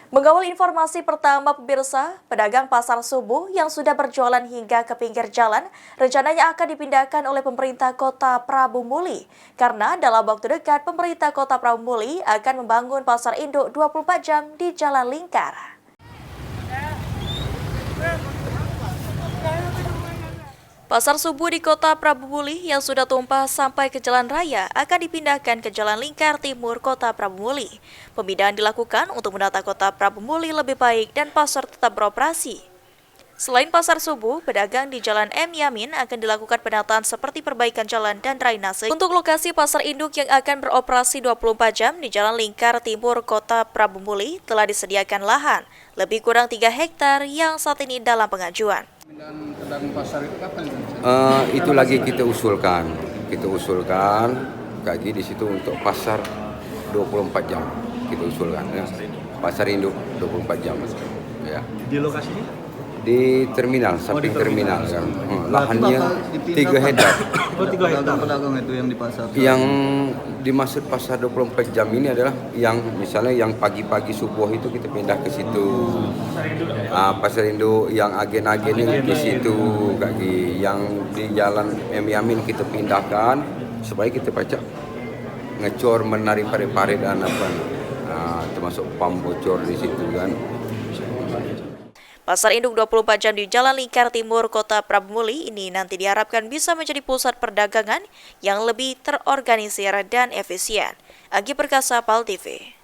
Mengawal informasi pertama pemirsa, pedagang pasar subuh yang sudah berjualan hingga ke pinggir jalan rencananya akan dipindahkan oleh pemerintah kota Prabu Muli. Karena dalam waktu dekat pemerintah kota Prabu Muli akan membangun pasar induk 24 jam di Jalan Lingkar. Pasar subuh di kota Prabu Muli yang sudah tumpah sampai ke jalan raya akan dipindahkan ke Jalan Lingkar Timur kota Prabu Muli. Pemindahan dilakukan untuk menata kota Prabu Muli lebih baik dan pasar tetap beroperasi. Selain pasar subuh, pedagang di Jalan M. Yamin akan dilakukan penataan seperti perbaikan jalan dan drainase. Untuk lokasi pasar induk yang akan beroperasi 24 jam di Jalan Lingkar Timur kota Prabu Muli telah disediakan lahan, lebih kurang 3 hektar yang saat ini dalam pengajuan. Dan pedagang pasar itu kapan? Itu lagi kita usulkan lagi di situ untuk pasar 24 jam kita usulkan ya. Pasar induk 24 jam ya. Di lokasinya? Di terminal, samping terminal kan. Lahannya 3 hektar. Oh, 3 hektar. Pedagang itu yang di pasar. Yang dimaksud pasar 24 jam ini adalah yang misalnya yang pagi-pagi subuh itu kita pindah ke situ. Pasar induk yang agen-agennya di situ, kaki yang di Jalan M. Yamin kita pindahkan supaya kita baca ngecor menarik pare-pare dan apa, termasuk pam bocor di situ kan. Pasar induk 24 jam di Jalan Lingkar Timur kota Prabu Muli ini nanti diharapkan bisa menjadi pusat perdagangan yang lebih terorganisir dan efisien. Agi Perkasa, PAL TV.